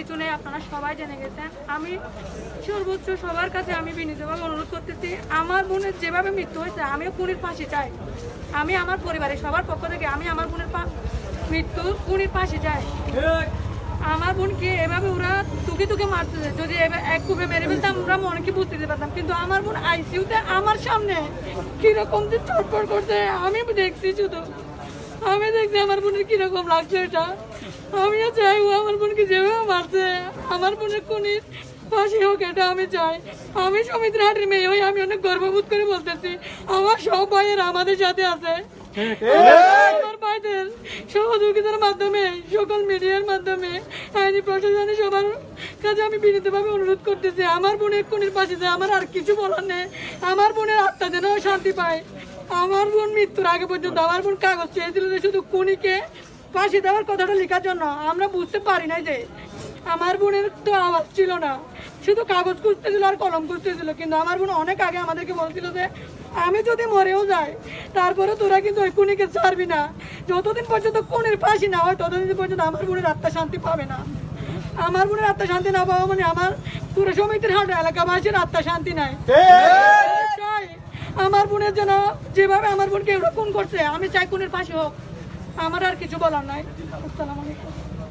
কিছু নেই, আপনারা সবাই জেনে গেছেন। আমি সর্বোচ্চ সবার কাছে আমি বিনীতভাবে অনুরোধ করতেছি, আমার বোনের যেভাবে মৃত্যু হয়েছে আমিও খুনির ফাঁসি চাই। আমি আমার পরিবারের সবার পক্ষ থেকে আমি আমার বোনের মৃত্যুর খুনির ফাঁসি চাই। আমার বোনকে এভাবে ওরা তুকে তুকে মারতেছে, যদি এক কুপে মেরে ফেলতাম আমরা মনে কি বুঝতে পারতাম, কিন্তু আমার বোন আইসিইউতে আমার সামনে কিরকম যে চটপট করছে আমি দেখছি, শুধু আমি দেখছি আমার বোনের কিরকম লাগছে এটা। আমিও চাই ও আমার বোনকে যেভাবে মারছে আমার বোনের খুনির ফাঁসি হোক, এটা আমি চাই। আমি সমিতির হাটের মেয়ে হয়ে আমি অনেক গর্ববোধ করে বলতেছি আমার সব ভাইয়ের আমাদের সাথে আছে। আমার ভাইদের সহযোগিতার মাধ্যমে সকল মিডিয়ার মাধ্যমে আইনি প্রশাসনের সবার কাছে আমি বিনীতভাবে অনুরোধ করতেছি আমার বোনের খুনির পাশে যে আমার আর কিছু বলার নেই। আমার বোনের আত্মা যেন শান্তি পায়। আমার বোন মৃত্যুর আগে পর্যন্ত আমার বোন কাগজ চেয়েছিল যে শুধু খুনিকে ফাঁসি দেওয়ার কথাটা লেখার জন্য। আমরা বুঝতে পারি না যে আমার বোনের তো আওয়াজ ছিল না, শুধু কাগজ খুঁজতেছিল আর কলম খুঁজতেছিল, কিন্তু আমার বোন অনেক আগে আমাদেরকে বলছিল যে আমি যদি মরেও যাই তারপরে তোরা কিন্তু ওই খুনিকে ছাড়বি না, যতদিন পর্যন্ত খুনির ফাঁসি না হয় ততদিন পর্যন্ত আমার বোনের আত্মা শান্তি পাবে না। আমার বোনের আত্মা শান্তি না পাওয়া মানে আমার পুরো সমিতির হাট এলাকাবাসীর আত্মা শান্তি নাই। চাই আমার বোনের জন্য যেভাবে আমার বোনকে এরকম করছে আমি চাই খুনের ফাঁসি হোক। আমার আর কিছু বলার নাই। আসসালামু আলাইকুম।